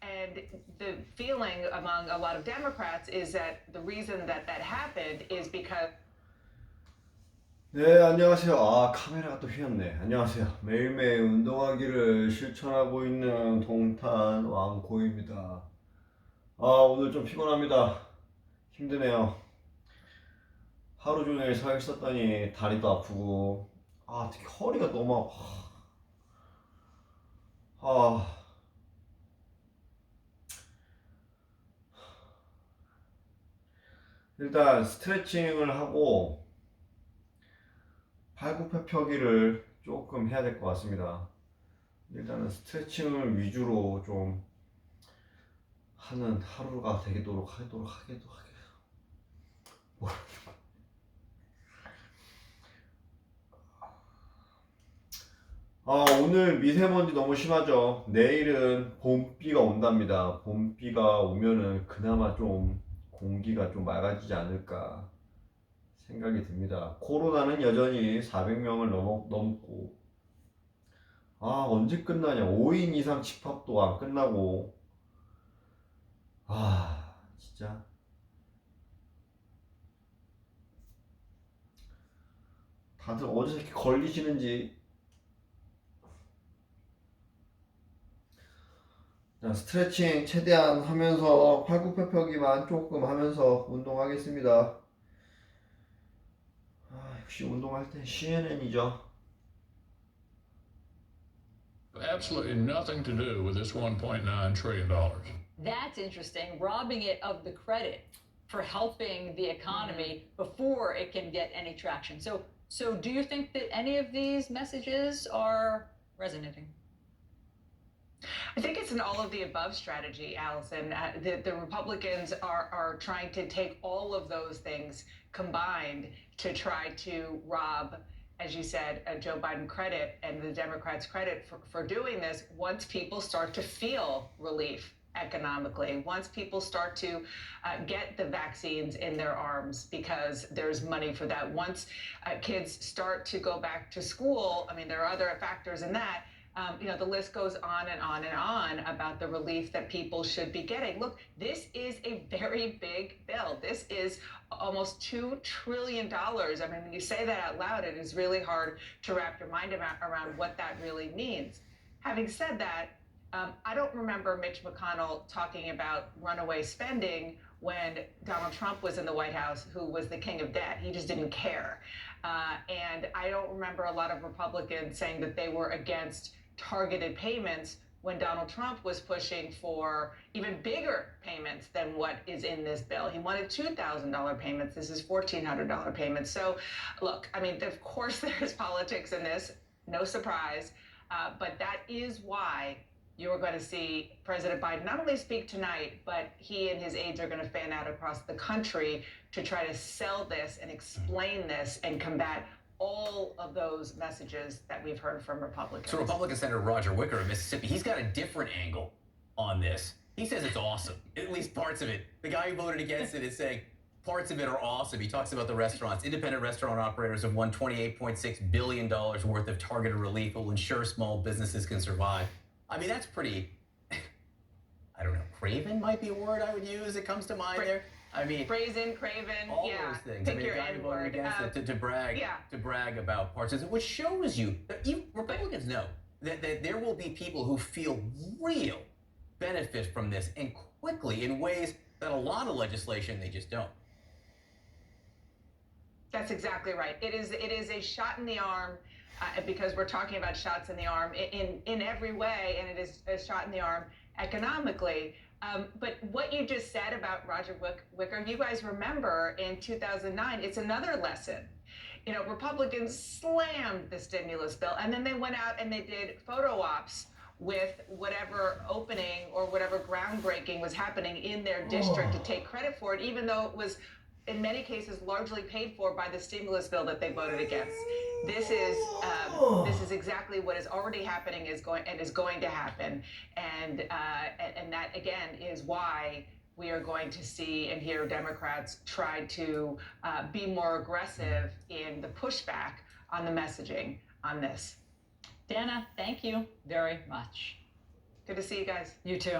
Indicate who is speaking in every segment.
Speaker 1: And the feeling among a lot of Democrats is that the reason that that happened is because
Speaker 2: 네, 안녕하세요. 아, 카메라가 또 휘었네. 안녕하세요. 매일매일 운동하기를 실천하고 있는 동탄 왕고입니다. 아, 오늘 좀 피곤합니다. 힘드네요. 하루 종일 서 있었더니 다리도 아프고, 아, 특히 허리가 너무 아파. 아, 일단 스트레칭을 하고 팔굽혀펴기를 조금 해야 될 것 같습니다. 일단은 스트레칭을 위주로 좀 하는 하루가 되도록 하도록 하겠어. 오늘 미세먼지 너무 심하죠. 내일은 봄비가 온답니다. 봄비가 오면은 그나마 좀 공기가 좀 맑아지지 않을까 생각이 듭니다. 코로나는 여전히 400명을 넘고, 언제 끝나냐. 5인 이상 집합도 안 끝나고, 진짜. 다들 어디서 이렇게 걸리시는지. 자, 스트레칭 최대한 하면서 팔굽혀펴기만 조금 하면서 운동하겠습니다. 역시 운동할 땐 CNN이죠.
Speaker 3: Absolutely nothing to do with this $1.9 trillion.
Speaker 4: That's interesting, robbing it of the credit for helping the economy before it can get any traction. So do you think that any of these messages are resonating?
Speaker 1: I think it's an all of the above strategy, Allison. The Republicans are trying to take all of those things combined to try to rob, as you said, Joe Biden credit and the Democrats credit for doing this once people start to feel relief economically, once people start to get the vaccines in their arms because there's money for that, once kids start to go back to school. I mean, there are other factors in that. The list goes on and on and on about the relief that people should be getting. Look, this is a very big bill. This is almost $2 trillion. I mean, when you say that out loud, it is really hard to wrap your mind around what that really means. Having said that, I don't remember Mitch McConnell talking about runaway spending when Donald Trump was in the White House, who was the king of debt. He just didn't care. And I don't remember a lot of Republicans saying that they were against targeted payments when Donald Trump was pushing for even bigger payments than what is in this bill. He wanted $2,000 payments. This is $1,400 payments. So look, I mean, of course there's politics in this, no surprise, but that is why you're going to see President Biden not only speak tonight, but he and his aides are going to fan out across the country to try to sell this and explain this and combat all of those messages that we've heard from Republicans.
Speaker 5: So Republican Senator Roger Wicker of Mississippi, he's got a different angle on this. He says it's awesome, at least parts of it. The guy who voted against it is saying parts of it are awesome. He talks about the restaurants. Independent restaurant operators have won $28.6 billion worth of targeted relief that will ensure small businesses can survive. I mean, that's pretty, I don't know, craven might be a word I would use that comes to mind there. I mean,
Speaker 1: brazen, craven,
Speaker 5: all those things.
Speaker 1: Pick
Speaker 5: I mean,
Speaker 1: your
Speaker 5: the guy who voted against it to brag about parts of it, which shows you that even Republicans know that there will be people who feel real benefit from this and quickly in ways that a lot of legislation they just don't.
Speaker 1: That's exactly right. It is a shot in the arm. Because we're talking about shots in the arm in every way, and it is a shot in the arm economically. But what you just said about Roger Wicker, you guys remember in 2009, it's another lesson. Republicans slammed the stimulus bill, and then they went out and they did photo ops with whatever opening or whatever groundbreaking was happening in their district to take credit for it, even though it was in many cases largely paid for by the stimulus bill that they voted against. This is exactly what is already happening is going to happen, and that again is why we are going to see and hear Democrats try to be more aggressive in the pushback on the messaging on this.
Speaker 4: Dana, thank you very much.
Speaker 1: Good to see you guys.
Speaker 4: You too.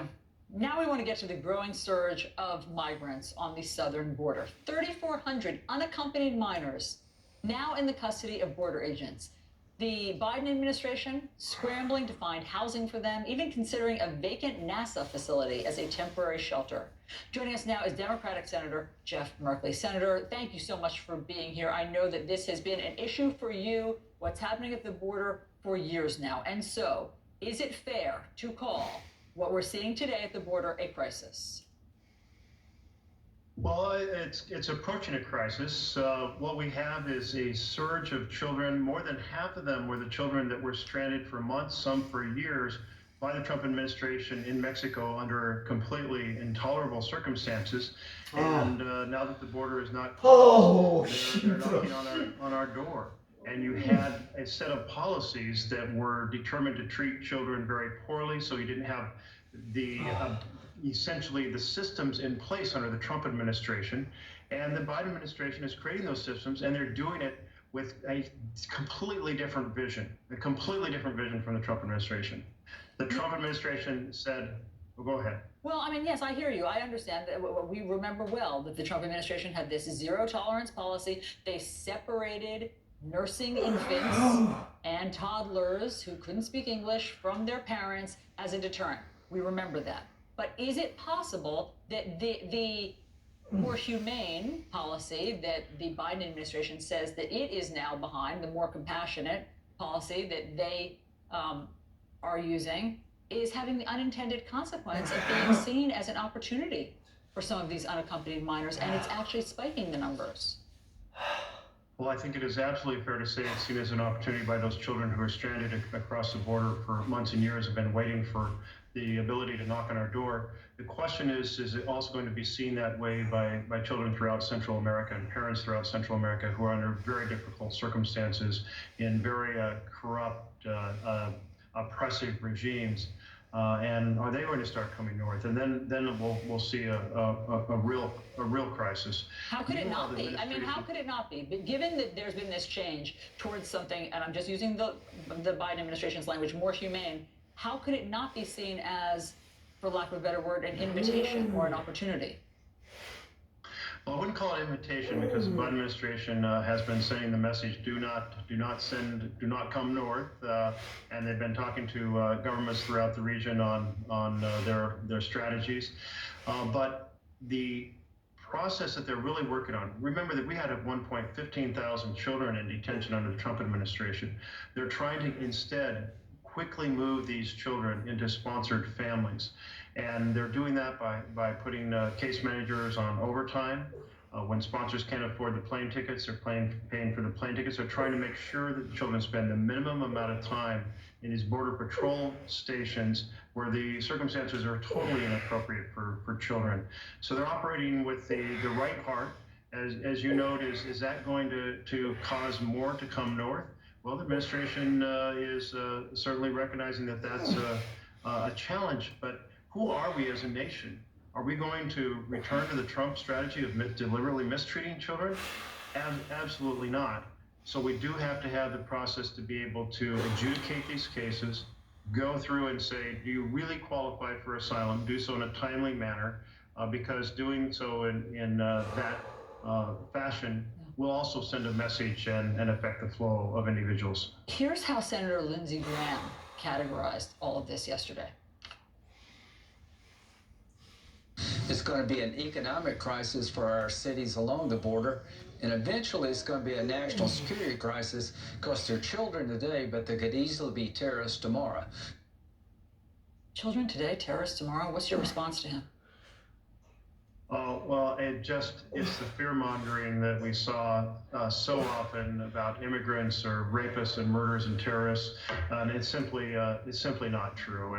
Speaker 4: Now we want to get to the growing surge of migrants on the southern border. 3,400 unaccompanied minors now in the custody of border agents. The Biden administration scrambling to find housing for them, even considering a vacant NASA facility as a temporary shelter. Joining us now is Democratic Senator Jeff Merkley. Senator, thank you so much for being here. I know that this has been an issue for you, what's happening at the border, for years now. And so, is it fair to call what we're seeing today at the border a crisis?
Speaker 6: Well, it's approaching a crisis. What we have is a surge of children. More than half of them were the children that were stranded for months, some for years, by the Trump administration in Mexico under completely intolerable circumstances. And now that the border is not closed, they're knocking on our door. And you had a set of policies that were determined to treat children very poorly, so you didn't have the essentially the systems in place under the Trump administration. And the Biden administration is creating those systems, and they're doing it with a completely different vision from the Trump administration. The Trump administration said, well, go ahead.
Speaker 4: Well, I mean, yes, I hear you. I understand that we remember well that the Trump administration had this zero tolerance policy. They separated nursing infants and toddlers who couldn't speak English from their parents as a deterrent. We remember that. But is it possible that the more humane policy that the Biden administration says that it is now behind, the more compassionate policy that they are using, is having the unintended consequence of being seen as an opportunity for some of these unaccompanied minors, and it's actually spiking the numbers?
Speaker 6: Well, I think it is absolutely fair to say it's seen as an opportunity by those children who are stranded across the border for months and years, have been waiting for the ability to knock on our door. The question is it also going to be seen that way by children throughout Central America and parents throughout Central America who are under very difficult circumstances in very corrupt, oppressive regimes? And are they going to start coming north? And then we'll see a real crisis.
Speaker 4: How could it not be? I mean, how could it not be? But given that there's been this change towards something, and I'm just using the Biden administration's language, more humane, how could it not be seen as, for lack of a better word, an invitation or an opportunity?
Speaker 6: Well, I wouldn't call it invitation because the Biden administration has been sending the message: do not come north, and they've been talking to governments throughout the region on their strategies. But the process that they're really working on. Remember that we had at one point 15,000 children in detention under the Trump administration. They're trying to instead quickly move these children into sponsored families. And they're doing that by putting case managers on overtime. When sponsors can't afford the plane tickets, they're paying for the plane tickets. They're trying to make sure that the children spend the minimum amount of time in these border patrol stations where the circumstances are totally inappropriate for children. So they're operating with the right heart. As you note, is that going to cause more to come north? Well, the administration is certainly recognizing that that's a challenge, but who are we as a nation? Are we going to return to the Trump strategy of deliberately mistreating children? Absolutely not. So we do have to have the process to be able to adjudicate these cases, go through and say, do you really qualify for asylum? Do so in a timely manner, because doing so in that fashion will also send a message and affect the flow of individuals.
Speaker 4: Here's how Senator Lindsey Graham categorized all of this yesterday.
Speaker 7: It's going to be an economic crisis for our cities along the border, and eventually it's going to be a national security crisis because they're children today, but they could easily be terrorists tomorrow.
Speaker 4: Children today, terrorists tomorrow? What's your response to him?
Speaker 6: Well, it's the fear-mongering that we saw so often about immigrants or rapists and murderers and terrorists, and it's simply not true.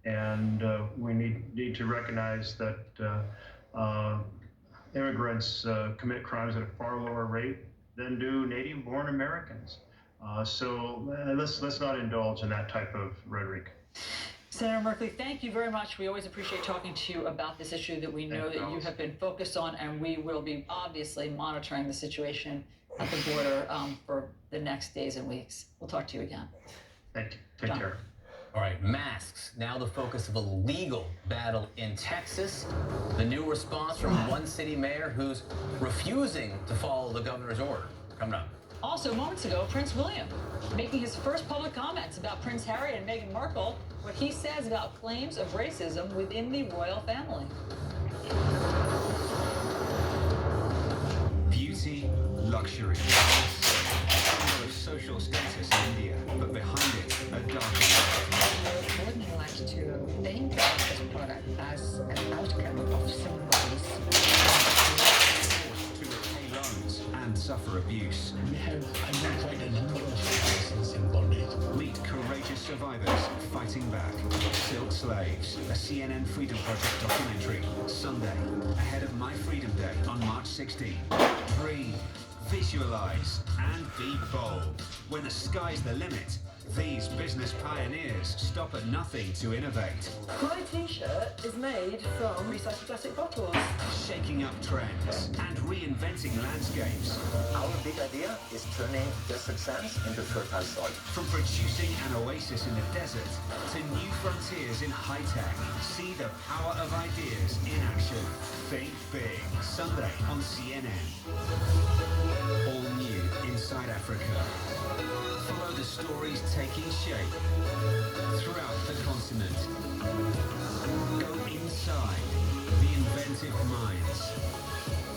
Speaker 6: And we need to recognize that immigrants commit crimes at a far lower rate than do native-born Americans. So let's not indulge in that type of rhetoric.
Speaker 4: Senator Merkley, thank you very much. We always appreciate talking to you about this issue that we know that you have been focused on, and we will be obviously monitoring the situation at the border for the next days and weeks. We'll talk to you again.
Speaker 6: Thank you. Take care.
Speaker 5: All right, masks, now the focus of a legal battle in Texas. The new response from one city mayor who's refusing to follow the governor's order. Coming up.
Speaker 4: Also, moments ago, Prince William making his first public comments about Prince Harry and Meghan Markle, what he says about claims of racism within the royal family.
Speaker 8: Beauty, luxury, symbol of social status in India, but behind it, a darker world.
Speaker 9: Gordon likes to think of this product as an outcome of somebody's
Speaker 8: Forced to repay loans and suffer abuse.
Speaker 3: We have identified a number of cases embodied.
Speaker 8: Meet courageous survivors fighting back. Silk Slaves, a CNN Freedom Project documentary. Sunday, ahead of My Freedom Day on March 16. Breathe, visualize, and be bold. When the sky's the limit, these business pioneers stop at nothing to innovate.
Speaker 10: My t-shirt is made from recycled plastic bottles.
Speaker 8: Shaking up trends and reinventing landscapes.
Speaker 11: Our big idea is turning desert sands into fertile soil.
Speaker 8: From producing an oasis in the desert to new frontiers in high tech, see the power of ideas in action. Think big. Sunday on CNN. All new Inside Africa. Follow the stories taking shape throughout the continent. Go inside the inventive minds,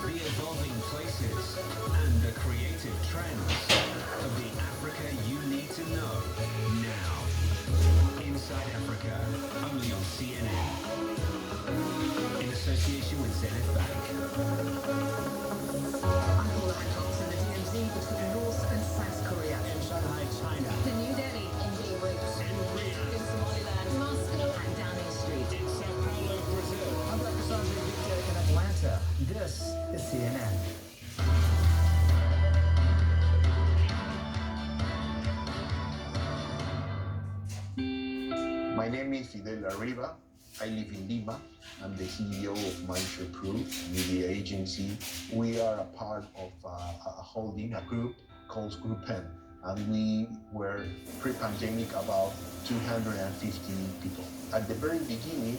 Speaker 8: the evolving places, and the creative trends of the Africa you need to know now. Inside Africa, only on CNN. In association with Zenith Bank.
Speaker 10: Between North and South Korea.
Speaker 8: In Shanghai, China.
Speaker 10: The New Delhi in Beirut.
Speaker 8: In Riyadh.
Speaker 10: In Somaliland. Moscow and Downing Street.
Speaker 8: In Sao Paulo, Brazil.
Speaker 11: I'm Dr. Sanjay Gupta in Atlanta. This is CNN.
Speaker 12: My name is Fidel Arriba. I live in Lima. I'm the CEO of Mindshare Crew Media Agency. We are a part of a holding, a group called Group N. And we were pre-pandemic about 250 people. At the very beginning,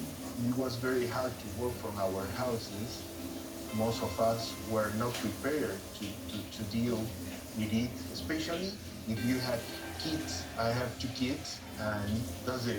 Speaker 12: it was very hard to work from our houses. Most of us were not prepared to deal with it, especially if you had kids. I have 2 kids, and that's the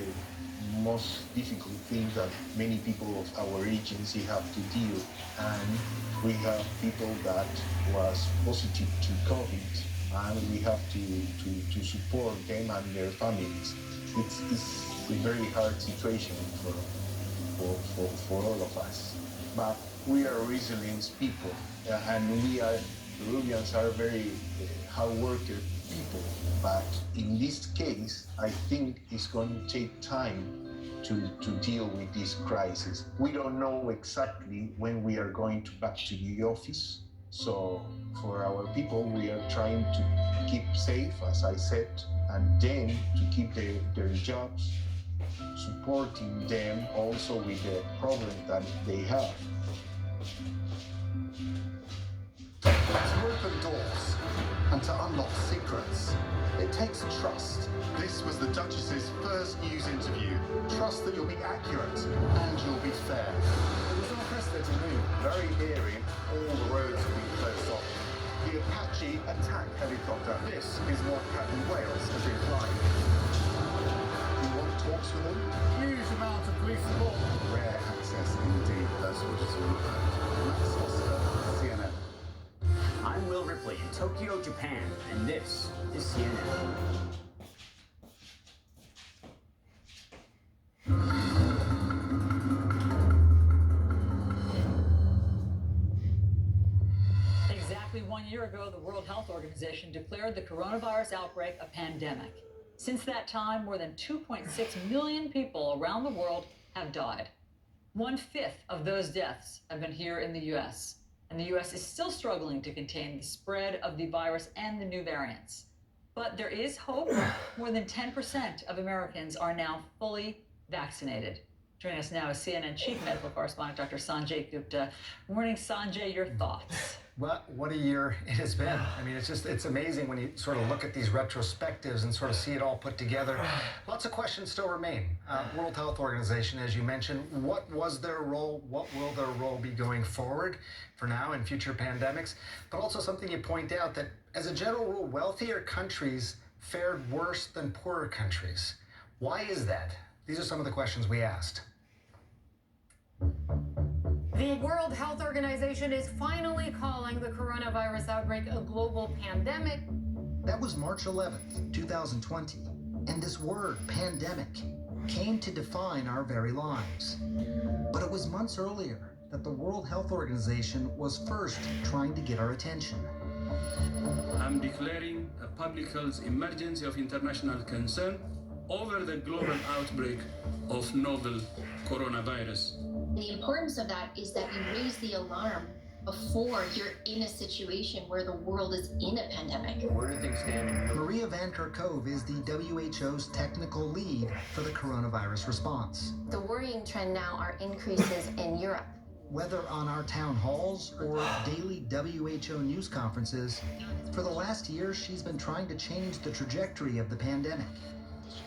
Speaker 12: most difficult thing that many people of our agency have to deal. And we have people that was positive to COVID, and we have to support them and their families. It's a very hard situation for all of us. But we are resilient people, and Peruvians are very hard worker people. But in this case, I think it's going to take time to deal with this crisis. We don't know exactly when we are going back to the office. So for our people, we are trying to keep safe, as I said, and then to keep their jobs, supporting them also with the problems that they have.
Speaker 13: To open doors and to unlock secrets, it takes trust. This was the Duchess's first news interview. Trust that you'll be accurate and you'll be fair. It was unprecedented move, very eerie. All the roads will be closed off. The Apache attack helicopter. This is what Captain Wales has been flying. You want talks with them? Huge amount of police support. Rare access indeed. That's what it's all about. Max Foster, CNN.
Speaker 14: I'm Will Ripley in Tokyo, Japan, and this is CNN.
Speaker 4: Exactly 1 year ago, the World Health Organization declared the coronavirus outbreak a pandemic. Since that time, more than 2.6 million people around the world have died. 1/5 of those deaths have been here in the US. And the US is still struggling to contain the spread of the virus and the new variants. But there is hope. More than 10% of Americans are now fully vaccinated. Joining us now is CNN Chief Medical Correspondent Dr. Sanjay Gupta. Morning, Sanjay, your thoughts?
Speaker 15: Well, what a year it has been. I mean, it's amazing when you sort of look at these retrospectives and sort of see it all put together. Lots of questions still remain. World Health Organization, as you mentioned, what was their role? What will their role be going forward for now and future pandemics? But also something you point out that, as a general rule, wealthier countries fared worse than poorer countries. Why is that? These are some of the questions we asked.
Speaker 16: The World Health Organization is finally calling the coronavirus outbreak a global pandemic.
Speaker 17: That was March 11th, 2020, and this word, pandemic, came to define our very lives. But it was months earlier that the World Health Organization was first trying to get our attention.
Speaker 18: I'm declaring a public health emergency of international concern over the global outbreak of novel coronavirus.
Speaker 19: The importance of that is that you raise the alarm before you're in a situation where the world is in a pandemic.
Speaker 5: Where do things stand?
Speaker 17: Maria Van Kerkhove is the WHO's technical lead for the coronavirus response.
Speaker 19: The worrying trend now are increases in Europe.
Speaker 17: Whether on our town halls or daily WHO news conferences, for the last year she's been trying to change the trajectory of the pandemic.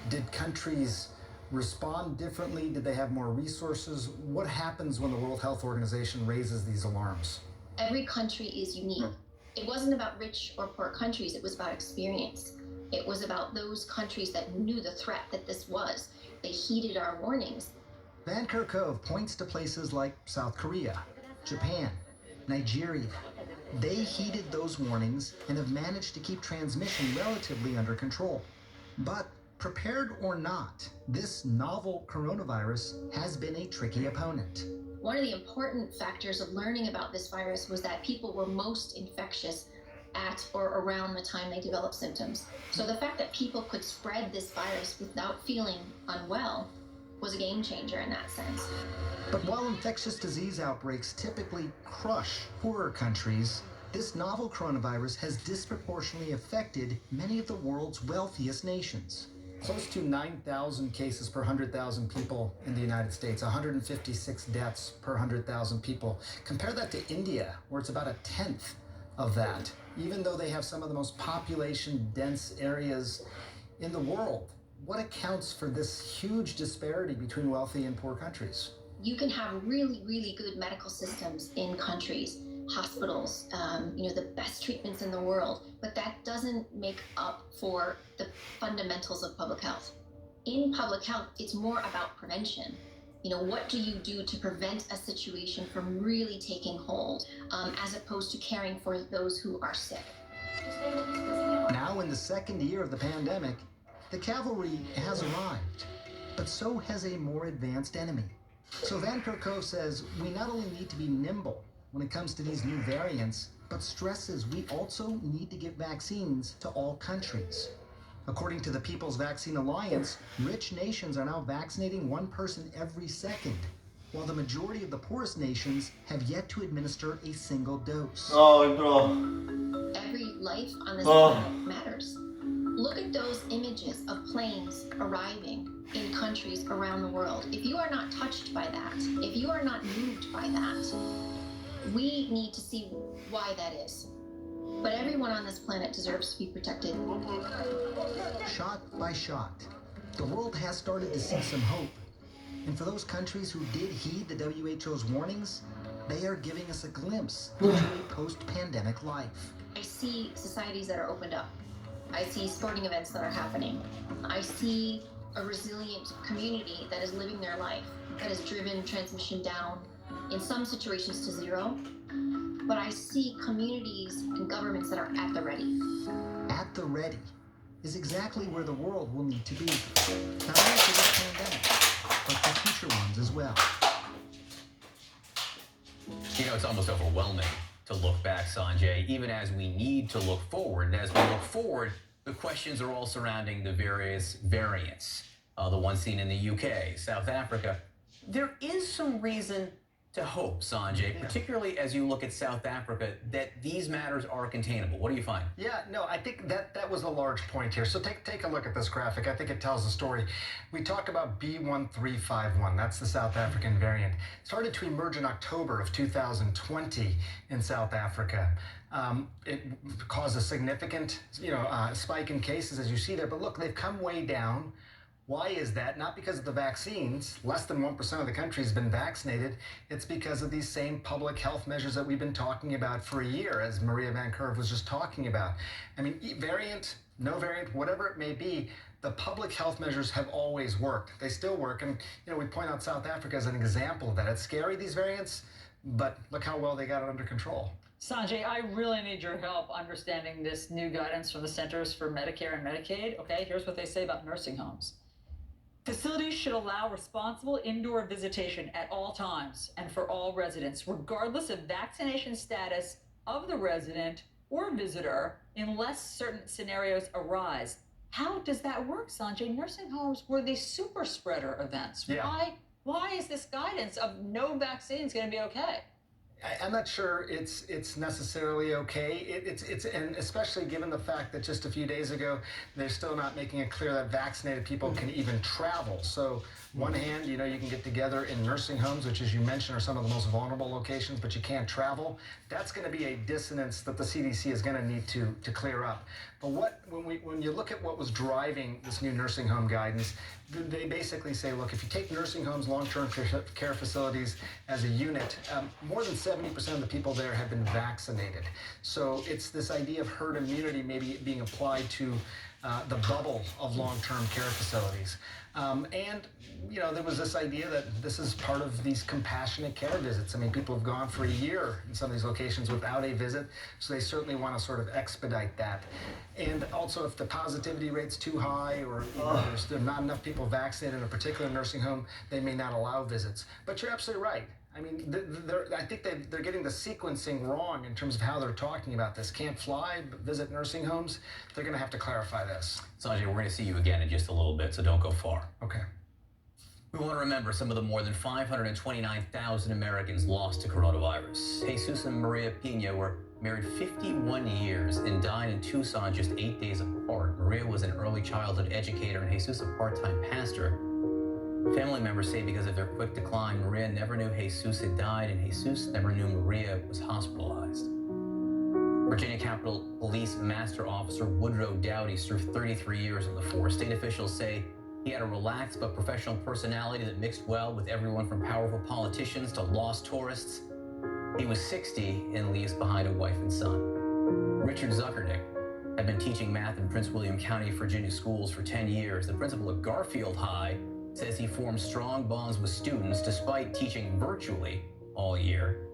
Speaker 15: Did countries respond differently? Did they have more resources? What happens when the World Health Organization raises these alarms?
Speaker 19: Every country is unique. It wasn't about rich or poor countries, it was about experience. It was about those countries that knew the threat that this was. They heeded our warnings.
Speaker 17: Van Kerkhove points to places like South Korea, Japan, Nigeria. They heeded those warnings and have managed to keep transmission relatively under control. But prepared or not, this novel coronavirus has been a tricky opponent.
Speaker 19: One of the important factors of learning about this virus was that people were most infectious at or around the time they developed symptoms. So the fact that people could spread this virus without feeling unwell was a game changer in that sense.
Speaker 17: But while infectious disease outbreaks typically crush poorer countries, this novel coronavirus has disproportionately affected many of the world's wealthiest nations.
Speaker 15: Close to 9,000 cases per 100,000 people in the United States, 156 deaths per 100,000 people. Compare that to India, where it's about a tenth of that, even though they have some of the most population-dense areas in the world. What accounts for this huge disparity between wealthy and poor countries?
Speaker 19: You can have really, really good medical systems in countries, hospitals, the best treatments in the world, but that doesn't make up for the fundamentals of public health. In public health, it's more about prevention. What do you do to prevent a situation from really taking hold, as opposed to caring for those who are sick?
Speaker 17: Now in the second year of the pandemic, the cavalry has arrived, but so has a more advanced enemy. So Van Kerkhove says we not only need to be nimble when it comes to these new variants, but stresses we also need to get vaccines to all countries. According to the People's Vaccine Alliance, rich nations are now vaccinating one person every second, while the majority of the poorest nations have yet to administer a single dose.
Speaker 19: Every life on this planet matters. Look at those images of planes arriving in countries around the world. If you are not touched by that, if you are not moved by that, we need to see why that is. But everyone on this planet deserves to be protected.
Speaker 17: Shot by shot, the world has started to see some hope. And for those countries who did heed the WHO's warnings, they are giving us a glimpse into a post-pandemic life.
Speaker 19: I see societies that are opened up. I see sporting events that are happening. I see a resilient community that is living their life, that has driven transmission down, in some situations to zero. But I see communities and governments that are at the ready.
Speaker 17: At the ready is exactly where the world will need to be, not only for this pandemic, but for future ones as well.
Speaker 5: It's almost overwhelming to look back, Sanjay, even as we need to look forward. And as we look forward, the questions are all surrounding the various variants, the one seen in the UK, South Africa. There is some reason to hope, Sanjay, particularly as you look at South Africa, that these matters are containable. What do you find?
Speaker 15: Yeah, no, I think that was a large point here. So take a look at this graphic. I think it tells the story. We talk about B1351. That's the South African variant. It started to emerge in October of 2020 in South Africa. It caused a significant, spike in cases, as you see there. But look, they've come way down. Why is that? Not because of the vaccines. Less than 1% of the country has been vaccinated. It's because of these same public health measures that we've been talking about for a year, as Maria Van Kerve was just talking about. I mean, variant, no variant, whatever it may be, the public health measures have always worked. They still work. And, we point out South Africa as an example of that. It's scary, these variants, but look how well they got it under control.
Speaker 4: Sanjay, I really need your help understanding this new guidance from the Centers for Medicare and Medicaid. Okay, here's what they say about nursing homes. Facilities should allow responsible indoor visitation at all times and for all residents, regardless of vaccination status of the resident or visitor, unless certain scenarios arise. How does that work, Sanjay? Nursing homes were these super spreader events.
Speaker 15: Yeah.
Speaker 4: Why is this guidance of no vaccines going to be okay?
Speaker 15: I'm not sure it's necessarily okay. It's and especially given the fact that just a few days ago they're still not making it clear that vaccinated people can even travel. So one hand, you can get together in nursing homes, which, as you mentioned, are some of the most vulnerable locations, but you can't travel. That's going to be a dissonance that the CDC is going to need to clear up. But when you look at what was driving this new nursing home guidance, they basically say, look, if you take nursing homes, long-term care facilities as a unit, more than 70% of the people there have been vaccinated. So it's this idea of herd immunity maybe being applied to the bubble of long-term care facilities. And there was this idea that this is part of these compassionate care visits. I mean, people have gone for a year in some of these locations without a visit, so they certainly want to sort of expedite that. And also, if the positivity rate's too high or there's not enough people vaccinated in a particular nursing home, they may not allow visits. But you're absolutely right. I mean, I think they're getting the sequencing wrong in terms of how they're talking about this. Can't fly, but visit nursing homes. They're going to have to clarify this.
Speaker 5: Sanjay, we're going to see you again in just a little bit, so don't go far.
Speaker 15: Okay.
Speaker 5: We want to remember some of the more than 529,000 Americans lost to coronavirus. Jesus and Maria Pina were married 51 years and died in Tucson just 8 days apart. Maria was an early childhood educator and Jesus a part-time pastor. Family members say because of their quick decline, Maria never knew Jesus had died, and Jesus never knew Maria was hospitalized. Virginia Capitol Police Master Officer Woodrow Dowdy served 33 years on the force. State officials say he had a relaxed but professional personality that mixed well with everyone from powerful politicians to lost tourists. He was 60 and leaves behind a wife and son. Richard Zuckernick had been teaching math in Prince William County, Virginia schools for 10 years. The principal of Garfield High says he formed strong bonds with students despite teaching virtually all year.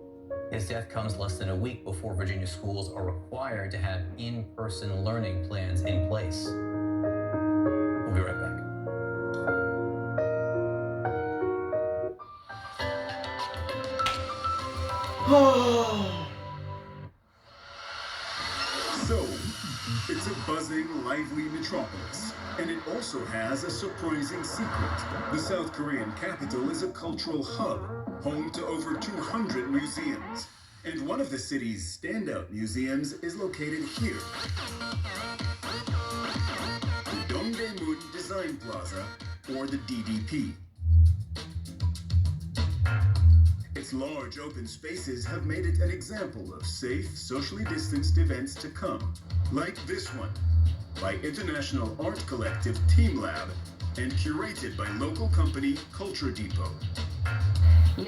Speaker 5: His death comes less than a week before Virginia schools are required to have in-person learning plans in place. We'll be right back.
Speaker 20: So, it's a buzzing, lively metropolis, and it also has a surprising secret. The South Korean capital is a cultural hub, home to over 200 museums. And one of the city's standout museums is located here. The Dongdaemun Design Plaza, or the DDP. Its large open spaces have made it an example of safe, socially distanced events to come, like this one, by international art collective Team Lab and curated by local company Culture Depot.
Speaker 21: We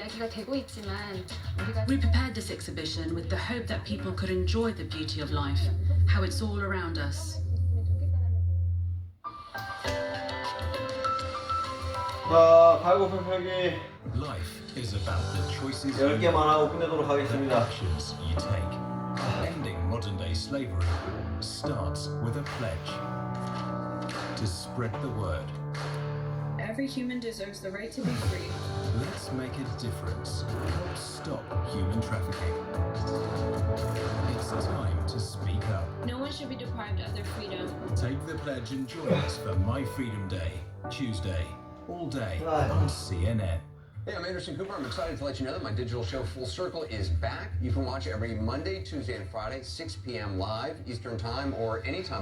Speaker 21: prepared this exhibition with the hope that people could enjoy the beauty of life, how it's all around us.
Speaker 2: 자, 갈고픈 필기
Speaker 8: Life is about the choices
Speaker 2: 10개만 하고 끝내도록 하겠습니다.
Speaker 8: actions you take. Ending modern-day slavery starts with a pledge to spread the word.
Speaker 21: Every human deserves the right to be free.
Speaker 8: Let's make a difference. Help stop human trafficking. It's time to speak up.
Speaker 21: No one should be deprived of their freedom.
Speaker 8: Take the pledge and join us for My Freedom Day, Tuesday, all day on CNN.
Speaker 1: Hey, I'm Anderson Cooper. I'm excited to let you know that my digital show Full Circle is back. You can watch it every Monday, Tuesday, and Friday, 6 p.m. live Eastern Time or anytime.